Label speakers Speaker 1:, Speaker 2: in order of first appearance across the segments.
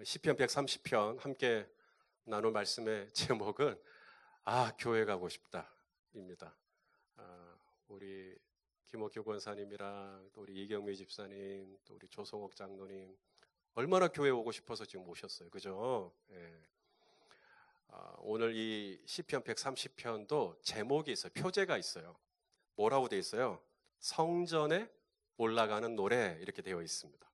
Speaker 1: 시편 130편 함께 나눌 말씀의 제목은 교회 가고 싶다입니다. 우리 김옥규 권사님이랑 또 우리 이경미 집사님, 또 우리 조성옥 장로님 얼마나 교회 오고 싶어서 지금 오셨어요, 그죠? 예. 오늘 이 시편 130편도 제목이 있어요. 표제가 있어요. 뭐라고 되어 있어요? 성전에 올라가는 노래 이렇게 되어 있습니다.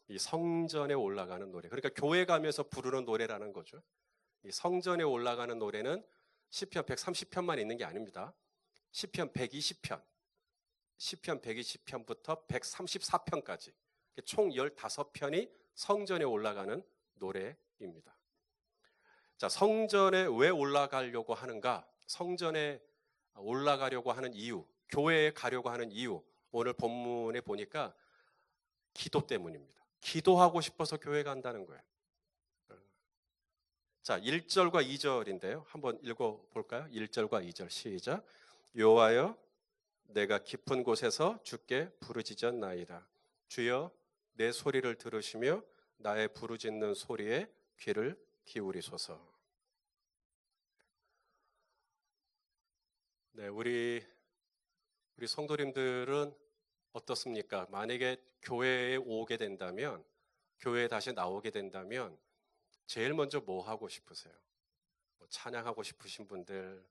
Speaker 1: 이 성전에 올라가는 노래, 그러니까 교회 가면서 부르는 노래라는 거죠. 이 성전에 올라가는 노래는 시편 130편만 있는 게 아닙니다. 시편 120편, 시편 120편부터 134편까지 총 15편이 성전에 올라가는 노래입니다. 자, 성전에 왜 올라가려고 하는가? 성전에 올라가려고 하는 이유, 교회에 가려고 하는 이유, 오늘 본문에 보니까 기도 때문입니다. 기도하고 싶어서 교회 간다는 거예요. 자, 1절과 2절인데요. 한번 읽어볼까요? 1절과 2절 시작. 여호와여, 내가 깊은 곳에서 주께 부르짖었나이다. 주여, 내 소리를 들으시며 나의 부르짖는 소리에 귀를 기울이소서. 네, 우리 성도님들은 어떻습니까? 만약에 교회에 오게 된다면, 교회에 다시 나오게 된다면 제일 먼저 뭐 하고 싶으세요? 찬양하고 싶으신 분들,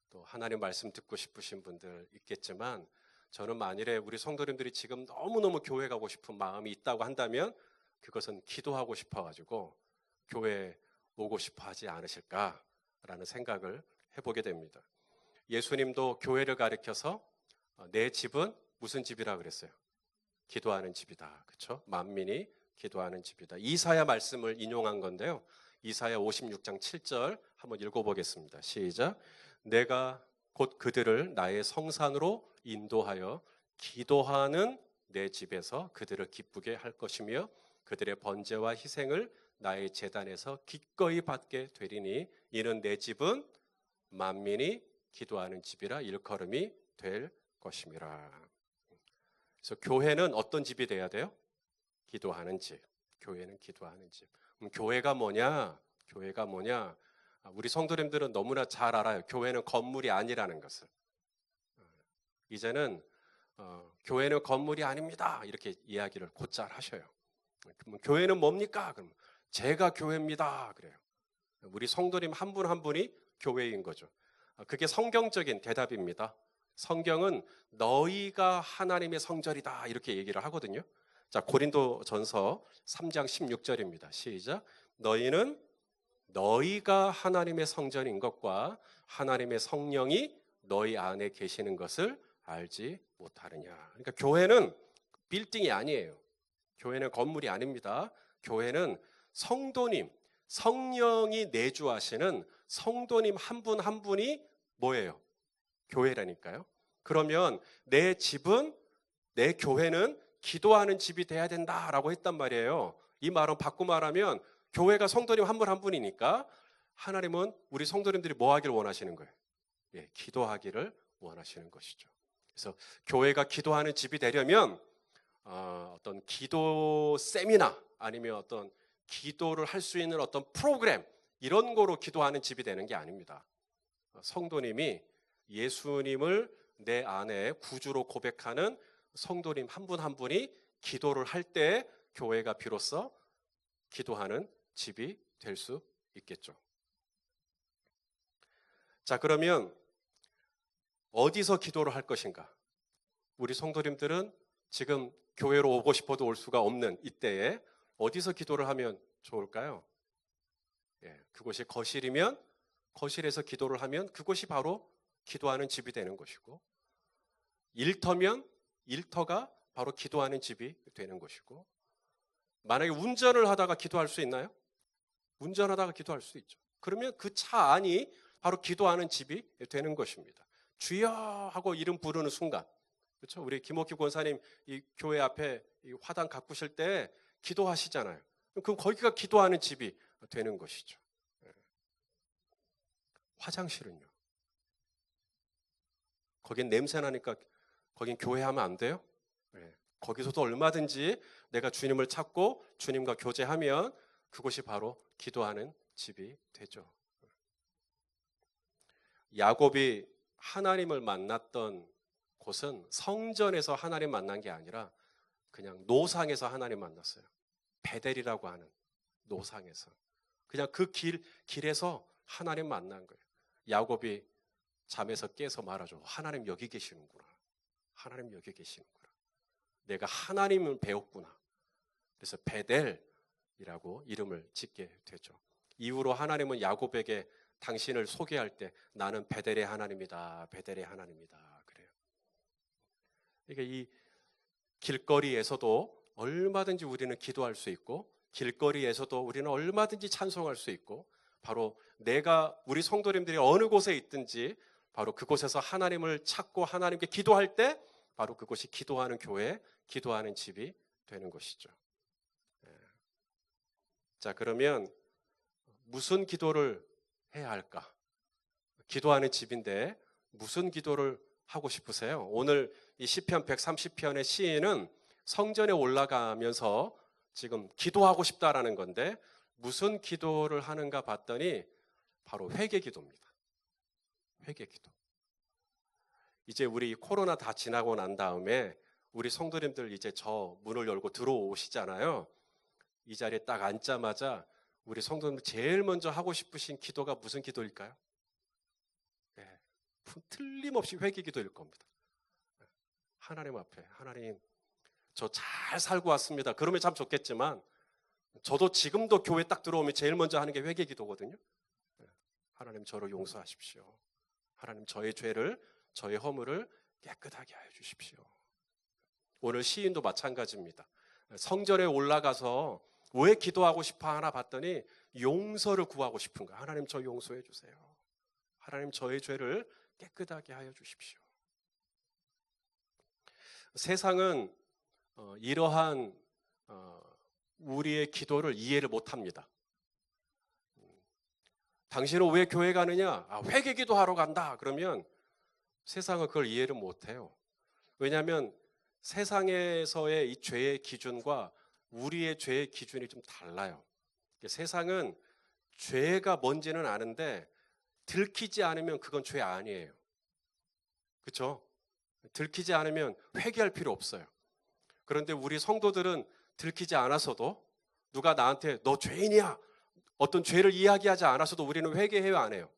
Speaker 1: 또 하나님 말씀 듣고 싶으신 분들 있겠지만, 저는 만일에 우리 성도님들이 지금 너무너무 교회 가고 싶은 마음이 있다고 한다면 그것은 기도하고 싶어가지고 교회에 오고 싶어 하지 않으실까라는 생각을 해보게 됩니다. 예수님도 교회를 가리켜서 내 집은 무슨 집이라 그랬어요? 기도하는 집이다. 그렇죠? 만민이 기도하는 집이다. 이사야 말씀을 인용한 건데요. 이사야 56장 7절 한번 읽어보겠습니다. 시작. 내가 곧 그들을 나의 성산으로 인도하여 기도하는 내 집에서 그들을 기쁘게 할 것이며 그들의 번제와 희생을 나의 제단에서 기꺼이 받게 되리니 이는 내 집은 만민이 기도하는 집이라 일컬음이 될 것임이라. 그래서 교회는 어떤 집이 돼야 돼요? 기도하는 집. 교회는 기도하는 집. 교회가 뭐냐? 교회가 뭐냐? 우리 성도님들은 너무나 잘 알아요. 교회는 건물이 아니라는 것을. 이제는 교회는 건물이 아닙니다. 이렇게 이야기를 곧잘 하셔요. 그럼 교회는 뭡니까? 그럼 제가 교회입니다. 그래요. 우리 성도님 한 분 한 분이 교회인 거죠. 그게 성경적인 대답입니다. 성경은 너희가 하나님의 성전이다 이렇게 얘기를 하거든요. 자, 고린도전서 3장 16절입니다. 시작. 너희는 너희가 하나님의 성전인 것과 하나님의 성령이 너희 안에 계시는 것을 알지 못하느냐. 그러니까 교회는 빌딩이 아니에요. 교회는 건물이 아닙니다. 교회는 성도님, 성령이 내주하시는 성도님 한 분 한 분이 뭐예요? 교회라니까요. 그러면 내 집은, 내 교회는 기도하는 집이 돼야 된다라고 했단 말이에요. 이 말은 바꿔 말하면 교회가 성도님 한 분 한 분이니까 하나님은 우리 성도님들이 뭐 하기를 원하시는 거예요? 예, 기도하기를 원하시는 것이죠. 그래서 교회가 기도하는 집이 되려면 어떤 기도 세미나 아니면 어떤 기도를 할 수 있는 어떤 프로그램 이런 거로 기도하는 집이 되는 게 아닙니다. 성도님이 예수님을 내 안에 구주로 고백하는 성도님 한 분 한 분이 기도를 할 때 교회가 비로소 기도하는 집이 될 수 있겠죠. 자, 그러면 어디서 기도를 할 것인가? 우리 성도님들은 지금 교회로 오고 싶어도 올 수가 없는 이때에 어디서 기도를 하면 좋을까요? 예, 그곳이 거실이면 거실에서 기도를 하면 그곳이 바로 기도하는 집이 되는 것이고, 일터면 일터가 바로 기도하는 집이 되는 것이고, 만약에 운전을 하다가 기도할 수 있나요? 운전하다가 기도할 수 있죠. 그러면 그 차 안이 바로 기도하는 집이 되는 것입니다. 주여 하고 이름 부르는 순간, 그렇죠? 우리 김옥희 권사님 이 교회 앞에 이 화단 가꾸실 때 기도하시잖아요. 그럼 거기가 기도하는 집이 되는 것이죠. 화장실은요? 거긴 냄새 나니까 거긴 교회하면 안 돼요? 거기서도 얼마든지 내가 주님을 찾고 주님과 교제하면 그곳이 바로 기도하는 집이 되죠. 야곱이 하나님을 만났던 곳은 성전에서 하나님 만난 게 아니라 그냥 노상에서 하나님 만났어요. 베델이라고 하는 노상에서. 그냥 그 길에서 하나님 만난 거예요. 야곱이 잠에서 깨서 말하죠. 하나님 여기 계시는구나. 하나님 여기 계시는구나. 내가 하나님을 배웠구나. 그래서 베델이라고 이름을 짓게 되죠. 이후로 하나님은 야곱에게 당신을 소개할 때 나는 베델의 하나님이다. 베델의 하나님이다. 그래요. 그러니까 이 길거리에서도 얼마든지 우리는 기도할 수 있고 길거리에서도 우리는 얼마든지 찬송할 수 있고 바로 우리 성도님들이 어느 곳에 있든지 바로 그곳에서 하나님을 찾고 하나님께 기도할 때 바로 그곳이 기도하는 교회, 기도하는 집이 되는 것이죠. 자, 그러면 무슨 기도를 해야 할까? 기도하는 집인데 무슨 기도를 하고 싶으세요? 오늘 이 시편 130편의 시인은 성전에 올라가면서 지금 기도하고 싶다라는 건데 무슨 기도를 하는가 봤더니 바로 회개 기도입니다. 회개 기도. 이제 우리 코로나 다 지나고 난 다음에 우리 성도님들 이제 저 문을 열고 들어오시잖아요. 이 자리에 딱 앉자마자 우리 성도님들 제일 먼저 하고 싶으신 기도가 무슨 기도일까요? 네, 틀림없이 회개 기도일 겁니다. 하나님 앞에 하나님 저 잘 살고 왔습니다. 그러면 참 좋겠지만 저도 지금도 교회 딱 들어오면 제일 먼저 하는 게 회개 기도거든요. 하나님 저를 용서하십시오. 하나님 저의 죄를 저의 허물을 깨끗하게 하여 주십시오. 오늘 시인도 마찬가지입니다. 성전에 올라가서 왜 기도하고 싶어 하나 봤더니 용서를 구하고 싶은 거예요. 하나님 저 용서해 주세요. 하나님 저의 죄를 깨끗하게 하여 주십시오. 세상은 이러한 우리의 기도를 이해를 못합니다. 당신은 왜 교회 가느냐? 회개 기도하러 간다. 그러면 세상은 그걸 이해를 못해요. 왜냐하면 세상에서의 이 죄의 기준과 우리의 죄의 기준이 좀 달라요. 세상은 죄가 뭔지는 아는데 들키지 않으면 그건 죄 아니에요. 그렇죠? 들키지 않으면 회개할 필요 없어요. 그런데 우리 성도들은 들키지 않았어도 누가 나한테 너 죄인이야 어떤 죄를 이야기하지 않았어도 우리는 회개해요 안 해요?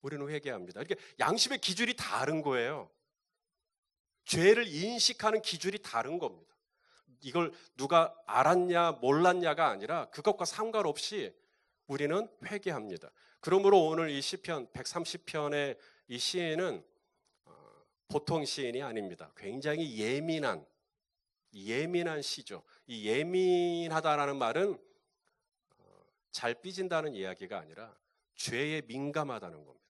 Speaker 1: 우리는 회개합니다. 이렇게 양심의 기준이 다른 거예요. 죄를 인식하는 기준이 다른 겁니다. 이걸 누가 알았냐 몰랐냐가 아니라 그것과 상관없이 우리는 회개합니다. 그러므로 오늘 이 시편 130편의 이 시인은 보통 시인이 아닙니다. 굉장히 예민한 시죠. 이 예민하다라는 말은 잘 삐진다는 이야기가 아니라 죄에 민감하다는 겁니다.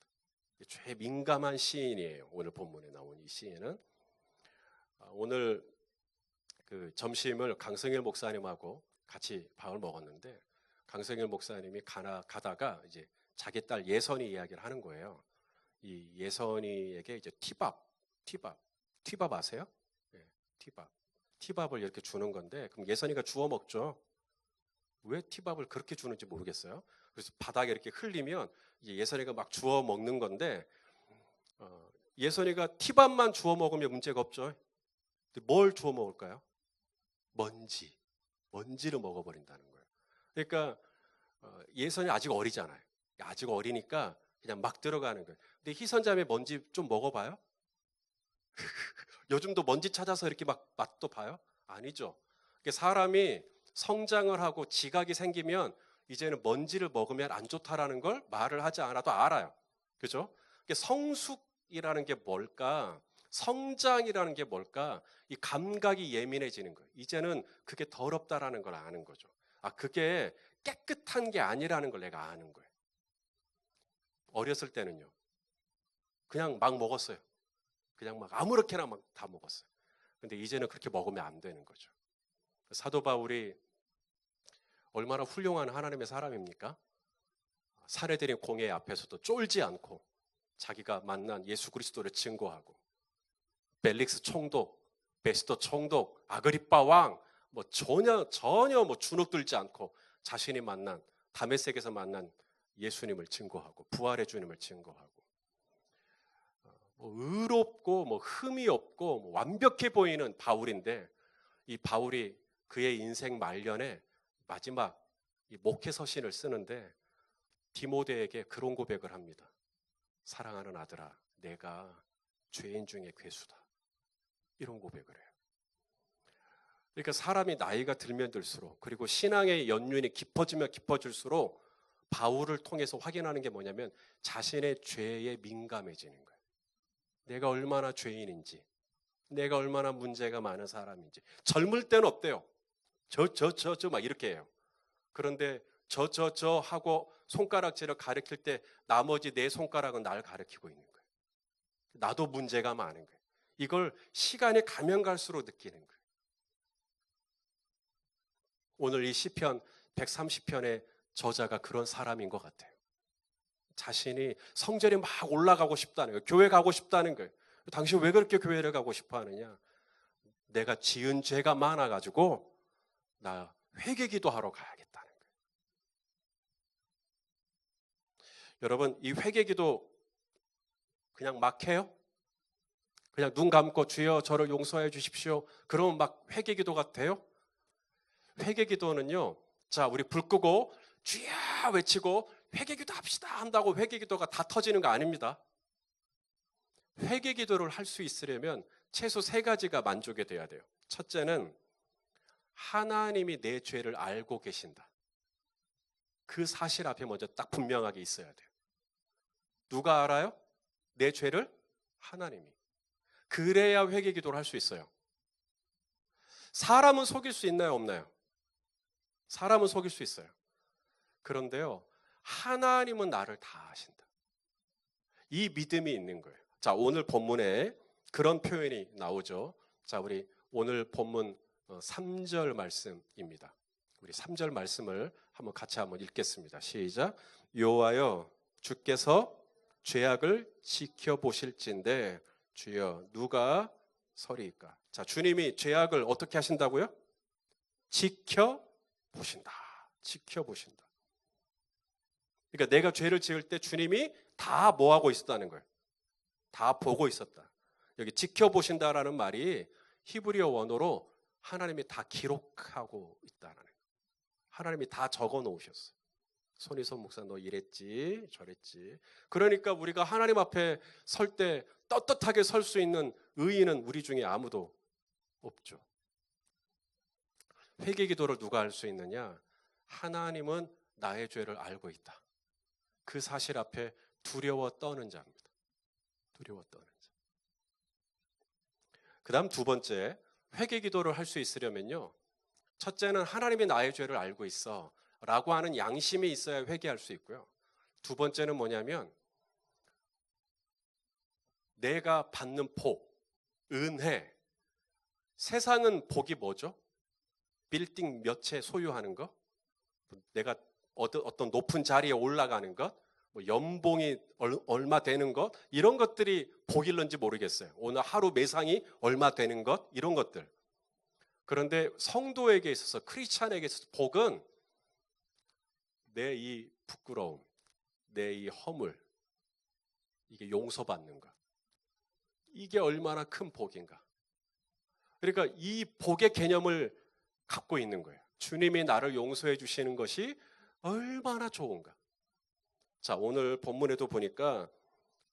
Speaker 1: 죄에 민감한 시인이에요. 오늘 본문에 나온 이 시인은 오늘 그 점심을 강성일 목사님하고 같이 밥을 먹었는데 강성일 목사님이 가다가 이제 자기 딸 예선이 이야기를 하는 거예요. 이 예선이에게 이제 티밥 아세요? 네, 티밥을 이렇게 주는 건데 그럼 예선이가 주워 먹죠. 왜 티밥을 그렇게 주는지 모르겠어요. 그래서 바닥에 이렇게 흘리면 이제 예선이가 막 주워 먹는 건데 예선이가 티밥만 주워 먹으면 문제가 없죠. 근데 뭘 주워 먹을까요? 먼지를 먹어버린다는 거예요. 그러니까 예선이 아직 어리잖아요. 아직 어리니까 그냥 막 들어가는 거예요. 근데 희선자매 먼지 좀 먹어봐요? 요즘도 먼지 찾아서 이렇게 막 맛도 봐요? 아니죠. 사람이 성장을 하고 지각이 생기면 이제는 먼지를 먹으면 안 좋다라는 걸 말을 하지 않아도 알아요. 그죠? 성숙이라는 게 뭘까? 성장이라는 게 뭘까? 이 감각이 예민해지는 거예요. 이제는 그게 더럽다라는 걸 아는 거죠. 그게 깨끗한 게 아니라는 걸 내가 아는 거예요. 어렸을 때는요. 그냥 막 먹었어요. 그냥 막 아무렇게나 막 다 먹었어요. 근데 이제는 그렇게 먹으면 안 되는 거죠. 사도 바울이 얼마나 훌륭한 하나님의 사람입니까? 사내들인 공회 앞에서도 쫄지 않고 자기가 만난 예수 그리스도를 증거하고 벨릭스 총독, 베스토 총독, 아그리빠 왕 전혀 주눅 들지 않고 자신이 만난 다메섹에서 만난 예수님을 증거하고 부활의 주님을 증거하고 뭐 의롭고 뭐 흠이 없고 뭐 완벽해 보이는 바울인데 이 바울이 그의 인생 말년에 마지막 이 목회 서신을 쓰는데 디모데에게 그런 고백을 합니다. 사랑하는 아들아, 내가 죄인 중에 괴수다. 이런 고백을 해요. 그러니까 사람이 나이가 들면 들수록 그리고 신앙의 연륜이 깊어지면 깊어질수록 바울을 통해서 확인하는 게 뭐냐면 자신의 죄에 민감해지는 거예요. 내가 얼마나 죄인인지, 내가 얼마나 문제가 많은 사람인지. 젊을 때는 없대요. 저 막 이렇게 해요. 그런데 저 하고 손가락질을 가리킬 때 나머지 네 손가락은 날 가리키고 있는 거예요. 나도 문제가 많은 거예요. 이걸 시간이 가면 갈수록 느끼는 거예요. 오늘 이 시편 130편의 저자가 그런 사람인 것 같아요. 자신이 성전에 막 올라가고 싶다는 거예요. 교회 가고 싶다는 거예요. 당신 왜 그렇게 교회를 가고 싶어 하느냐? 내가 지은 죄가 많아가지고 나 회개기도 하러 가야겠다는 거예요. 여러분, 이 회개기도 그냥 막 해요? 그냥 눈 감고 주여 저를 용서해 주십시오. 그러면 막 회개기도가 돼요? 회개기도는요. 자, 우리 불 끄고 주여 외치고 회개기도 합시다 한다고 회개기도가 다 터지는 거 아닙니다. 회개기도를 할 수 있으려면 최소 세 가지가 만족이 돼야 돼요. 첫째는 하나님이 내 죄를 알고 계신다. 그 사실 앞에 먼저 딱 분명하게 있어야 돼요. 누가 알아요? 내 죄를? 하나님이. 그래야 회개기도를 할 수 있어요. 사람은 속일 수 있나요? 없나요? 사람은 속일 수 있어요. 그런데요, 하나님은 나를 다 아신다. 이 믿음이 있는 거예요. 자, 오늘 본문에 그런 표현이 나오죠. 자, 우리 오늘 본문 3절 말씀입니다. 우리 3절 말씀을 같이 한번 읽겠습니다. 시작. 여호와여 주께서 죄악을 지켜보실진데 주여 누가 서리이까? 자, 주님이 죄악을 어떻게 하신다고요? 지켜보신다. 지켜보신다. 그러니까 내가 죄를 지을 때 주님이 다 뭐하고 있었다는 거예요? 다 보고 있었다. 여기 지켜보신다라는 말이 히브리어 원어로 하나님이 다 기록하고 있다는 거예요. 하나님이 다 적어 놓으셨어요. 손희선 목사 너 이랬지 저랬지. 그러니까 우리가 하나님 앞에 설 때 떳떳하게 설 수 있는 의인은 우리 중에 아무도 없죠. 회개기도를 누가 할 수 있느냐? 하나님은 나의 죄를 알고 있다. 그 사실 앞에 두려워 떠는 자입니다. 두려워 떠는 자. 그 다음 두 번째, 회개기도를 할 수 있으려면요, 첫째는 하나님이 나의 죄를 알고 있어 라고 하는 양심이 있어야 회개할 수 있고요. 두 번째는 뭐냐면 내가 받는 복, 은혜. 세상은 복이 뭐죠? 빌딩 몇 채 소유하는 것, 내가 어떤 높은 자리에 올라가는 것, 뭐 연봉이 얼마 되는 것, 이런 것들이 복일런지 모르겠어요. 오늘 하루 매상이 얼마 되는 것, 이런 것들. 그런데 성도에게 있어서, 크리스찬에게 있어서 복은 내 이 부끄러움, 내 이 허물, 이게 용서받는 것. 이게 얼마나 큰 복인가. 그러니까 이 복의 개념을 갖고 있는 거예요. 주님이 나를 용서해 주시는 것이 얼마나 좋은가. 자, 오늘 본문에도 보니까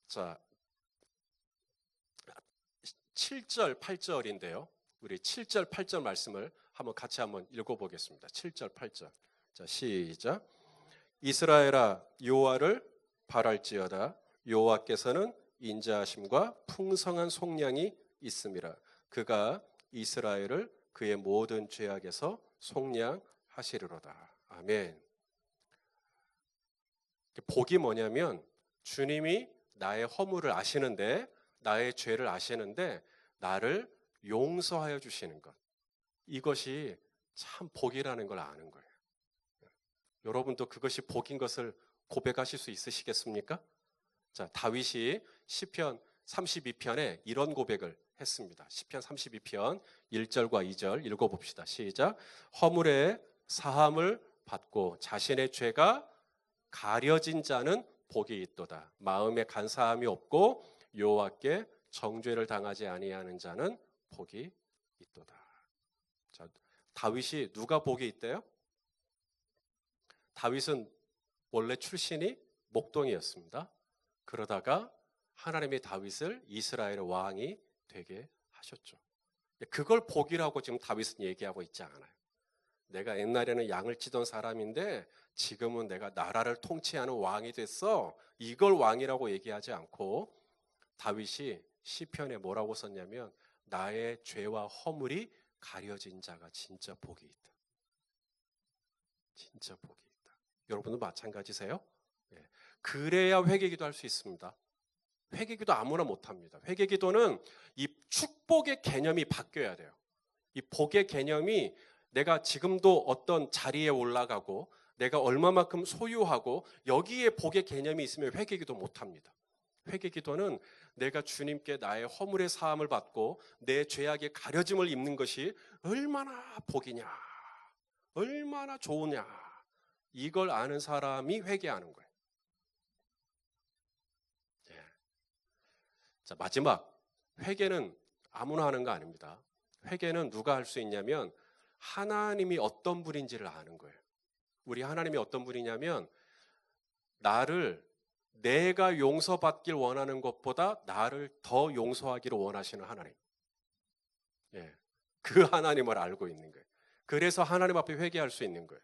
Speaker 1: 자 7절, 8절인데요. 우리 7절, 8절 말씀을 같이 한번 읽어보겠습니다. 7절, 8절. 자, 시작. 이스라엘아 여호와를 바랄지어다. 여호와께서는 인자하심과 풍성한 속량이 있음이라. 그가 이스라엘을 그의 모든 죄악에서 속량하시리로다. 아멘. 복이 뭐냐면 주님이 나의 허물을 아시는데, 나의 죄를 아시는데 나를 용서하여 주시는 것. 이것이 참 복이라는 걸 아는 거예요. 여러분도 그것이 복인 것을 고백하실 수 있으시겠습니까? 자, 다윗이 시편 32편에 이런 고백을 했습니다. 시편 32편 1절과 2절 읽어봅시다. 시작. 허물의 사함을 받고 자신의 죄가 가려진 자는 복이 있도다. 마음에 간사함이 없고 여호와께 정죄를 당하지 아니하는 자는 복이 있도다. 자, 다윗이 누가 복이 있대요? 다윗은 원래 출신이 목동이었습니다. 그러다가 하나님이 다윗을 이스라엘의 왕이 되게 하셨죠. 그걸 복이라고 지금 다윗은 얘기하고 있지 않아요. 내가 옛날에는 양을 치던 사람인데 지금은 내가 나라를 통치하는 왕이 됐어. 이걸 왕이라고 얘기하지 않고 다윗이 시편에 뭐라고 썼냐면 나의 죄와 허물이 가려진 자가 진짜 복이 있다. 진짜 복이 있다. 여러분도 마찬가지세요? 네. 그래야 회개기도 할 수 있습니다. 회개기도 아무나 못합니다. 회개기도는 이 축복의 개념이 바뀌어야 돼요. 이 복의 개념이 내가 지금도 어떤 자리에 올라가고 내가 얼마만큼 소유하고 여기에 복의 개념이 있으면 회개기도 못합니다. 회개기도는 내가 주님께 나의 허물의 사함을 받고 내 죄악의 가려짐을 입는 것이 얼마나 복이냐, 얼마나 좋으냐, 이걸 아는 사람이 회개하는 거예요. 자, 마지막, 회개는 아무나 하는 거 아닙니다. 회개는 누가 할 수 있냐면 하나님이 어떤 분인지를 아는 거예요. 우리 하나님이 어떤 분이냐면 나를 내가 용서받길 원하는 것보다 나를 더 용서하기를 원하시는 하나님. 예, 그 하나님을 알고 있는 거예요. 그래서 하나님 앞에 회개할 수 있는 거예요.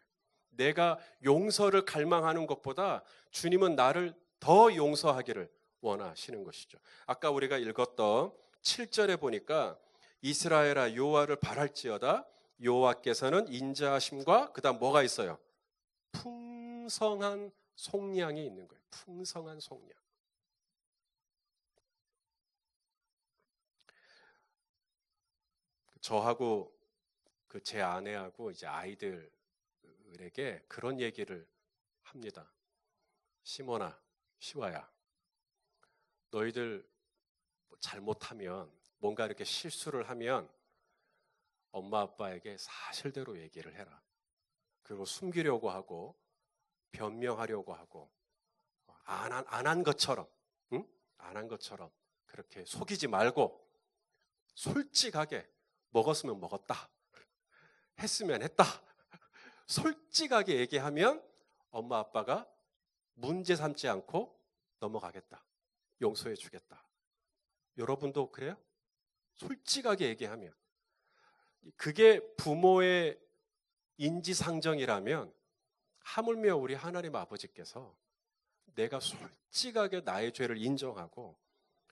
Speaker 1: 내가 용서를 갈망하는 것보다 주님은 나를 더 용서하기를 원하시는 것이죠. 아까 우리가 읽었던 7절에 보니까 이스라엘아 여호와를 바랄지어다 여호와께서는 인자하심과 그다음 뭐가 있어요? 풍성한 속량이 있는 거예요. 풍성한 속량. 저하고 제 아내하고 이제 아이들에게 그런 얘기를 합니다. 시몬아, 시와야, 너희들 잘못하면 뭔가 이렇게 실수를 하면 엄마 아빠에게 사실대로 얘기를 해라. 그리고 숨기려고 하고 변명하려고 하고 안 한 것처럼, 응? 안 한 것처럼 그렇게 속이지 말고 솔직하게 먹었으면 먹었다, 했으면 했다, 솔직하게 얘기하면 엄마 아빠가 문제 삼지 않고 넘어가겠다, 용서해 주겠다. 여러분도 그래요? 솔직하게 얘기하면 그게 부모의 인지상정이라면 하물며 우리 하나님 아버지께서 내가 솔직하게 나의 죄를 인정하고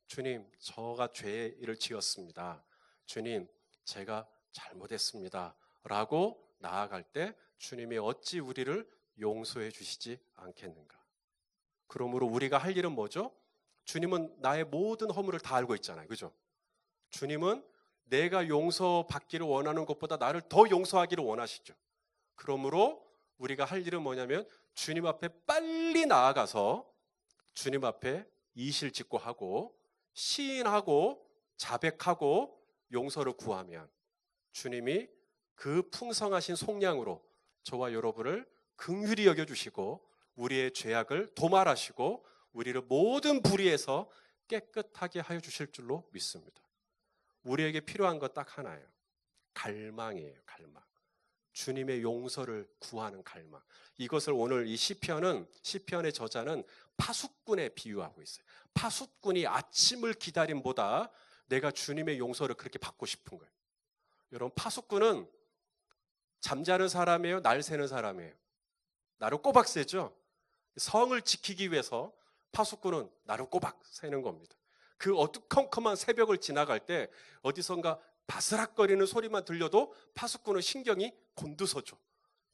Speaker 1: 주님, 저가 죄를 지었습니다. 주님, 제가 잘못했습니다. 라고 나아갈 때 주님이 어찌 우리를 용서해 주시지 않겠는가? 그러므로 우리가 할 일은 뭐죠? 주님은 나의 모든 허물을 다 알고 있잖아요. 그죠? 주님은 내가 용서받기를 원하는 것보다 나를 더 용서하기를 원하시죠. 그러므로 우리가 할 일은 뭐냐면 주님 앞에 빨리 나아가서 주님 앞에 이실직고 하고 시인하고 자백하고 용서를 구하면 주님이 그 풍성하신 속량으로 저와 여러분을 긍휼히 여겨주시고 우리의 죄악을 도말하시고 우리를 모든 불의에서 깨끗하게 하여 주실 줄로 믿습니다. 우리에게 필요한 것 딱 하나예요. 갈망이에요. 갈망. 주님의 용서를 구하는 갈망. 이것을 오늘 이 시편의 저자는 파수꾼에 비유하고 있어요. 파수꾼이 아침을 기다림보다 내가 주님의 용서를 그렇게 받고 싶은 거예요. 여러분, 파수꾼은 잠자는 사람이에요? 날 새는 사람이에요? 나를 꼬박 새죠? 성을 지키기 위해서 파수꾼은 나를 꼬박 새는 겁니다. 그 어두컴컴한 새벽을 지나갈 때 어디선가 바스락거리는 소리만 들려도 파수꾼은 신경이 곤두서죠.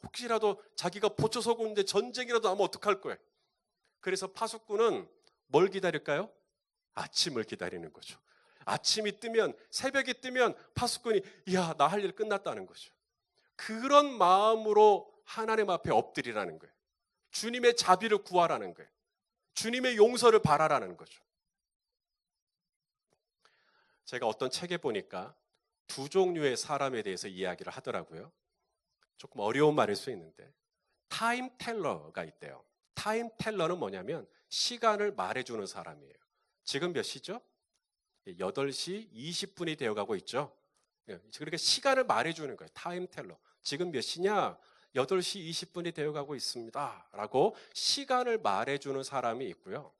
Speaker 1: 혹시라도 자기가 보초서고 있는데 전쟁이라도 하면 어떡할 거예요. 그래서 파수꾼은 뭘 기다릴까요? 아침을 기다리는 거죠. 아침이 뜨면, 새벽이 뜨면 파수꾼이 이야, 나 할 일 끝났다는 거죠. 그런 마음으로 하나님 앞에 엎드리라는 거예요. 주님의 자비를 구하라는 거예요. 주님의 용서를 바라라는 거죠. 제가 어떤 책에 보니까 두 종류의 사람에 대해서 이야기를 하더라고요. 조금 어려운 말일 수 있는데 타임텔러가 있대요. 타임텔러는 뭐냐면 시간을 말해주는 사람이에요. 지금 몇 시죠? 8시 20분이 되어가고 있죠. 그러니까 시간을 말해주는 거예요. 타임텔러. 지금 몇 시냐? 8시 20분이 되어가고 있습니다. 라고 시간을 말해주는 사람이 있고요.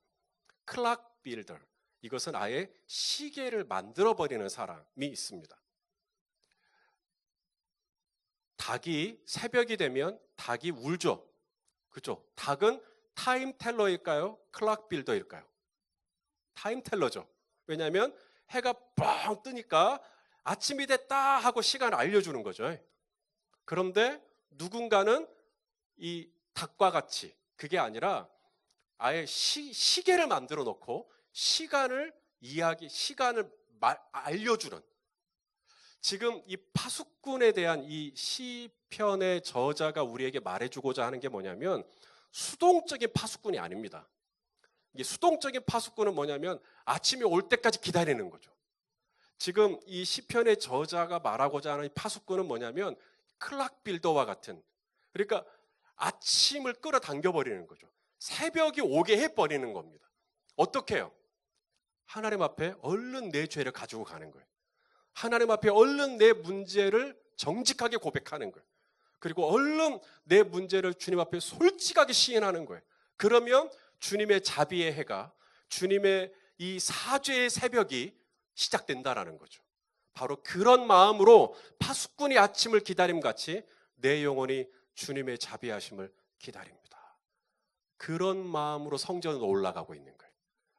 Speaker 1: 클락 빌더. 이것은 아예 시계를 만들어버리는 사람이 있습니다. 닭이 새벽이 되면 닭이 울죠. 그죠? 닭은 타임텔러일까요? 클락 빌더일까요? 타임텔러죠. 왜냐하면 해가 뻥 뜨니까 아침이 됐다 하고 시간을 알려주는 거죠. 그런데 누군가는 이 닭과 같이 그게 아니라 아예 시계를 만들어 놓고 시간을 알려주는, 지금 이 파수꾼에 대한 이 시편의 저자가 우리에게 말해주고자 하는 게 뭐냐면 수동적인 파수꾼이 아닙니다. 이 수동적인 파수꾼은 뭐냐면 아침이 올 때까지 기다리는 거죠. 지금 이 시편의 저자가 말하고자 하는 이 파수꾼은 뭐냐면 클락 빌더와 같은, 그러니까 아침을 끌어당겨 버리는 거죠. 새벽이 오게 해버리는 겁니다. 어떻게 해요? 하나님 앞에 얼른 내 죄를 가지고 가는 거예요. 하나님 앞에 얼른 내 문제를 정직하게 고백하는 거예요. 그리고 얼른 내 문제를 주님 앞에 솔직하게 시인하는 거예요. 그러면 주님의 자비의 해가, 주님의 이 사죄의 새벽이 시작된다라는 거죠. 바로 그런 마음으로 파수꾼이 아침을 기다림같이 내 영혼이 주님의 자비하심을 기다립니다. 그런 마음으로 성전으로 올라가고 있는 거예요.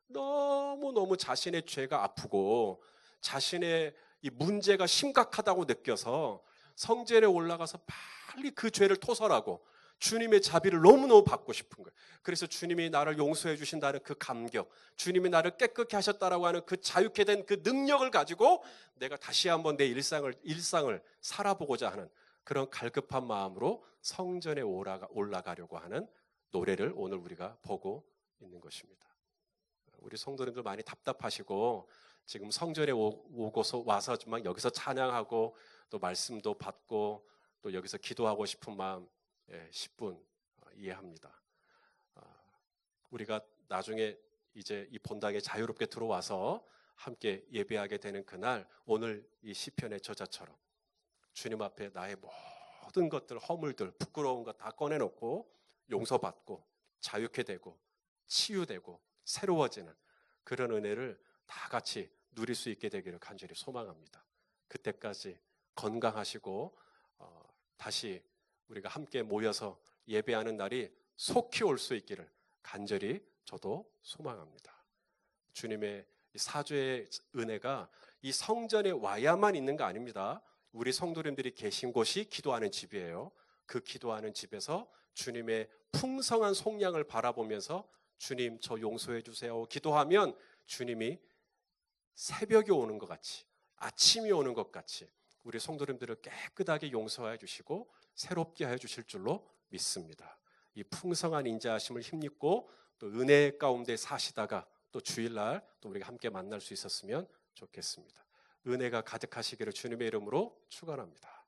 Speaker 1: 너무너무 자신의 죄가 아프고 자신의 이 문제가 심각하다고 느껴서 성전에 올라가서 빨리 그 죄를 토설하고 주님의 자비를 너무너무 받고 싶은 거예요. 그래서 주님이 나를 용서해 주신다는 그 감격, 주님이 나를 깨끗게 하셨다라고 하는 그 자유케 된 그 능력을 가지고 내가 다시 한번 내 일상을 살아보고자 하는 그런 갈급한 마음으로 성전에 올라가려고 하는 노래를 오늘 우리가 보고 있는 것입니다. 우리 성도님들 많이 답답하시고 지금 성전에 와서 막 여기서 찬양하고 또 말씀도 받고 또 여기서 기도하고 싶은 마음 10분 이해합니다. 우리가 나중에 이제 이 본당에 자유롭게 들어와서 함께 예배하게 되는 그날, 오늘 이 시편의 저자처럼 주님 앞에 나의 모든 것들, 허물들, 부끄러운 것 다 꺼내놓고 용서받고 자유케 되고 치유되고 새로워지는 그런 은혜를 다 같이 누릴 수 있게 되기를 간절히 소망합니다. 그때까지 건강하시고 다시 우리가 함께 모여서 예배하는 날이 속히 올 수 있기를 간절히 저도 소망합니다. 주님의 사죄의 은혜가 이 성전에 와야만 있는 거 아닙니다. 우리 성도님들이 계신 곳이 기도하는 집이에요. 그 기도하는 집에서 주님의 풍성한 속량을 바라보면서 주님 저 용서해 주세요 기도하면 주님이 새벽이 오는 것 같이, 아침이 오는 것 같이 우리 성도님들을 깨끗하게 용서해 주시고 새롭게 해 주실 줄로 믿습니다. 이 풍성한 인자하심을 힘입고 또 은혜 가운데 사시다가 또 주일날 또 우리가 함께 만날 수 있었으면 좋겠습니다. 은혜가 가득하시기를 주님의 이름으로 축원합니다.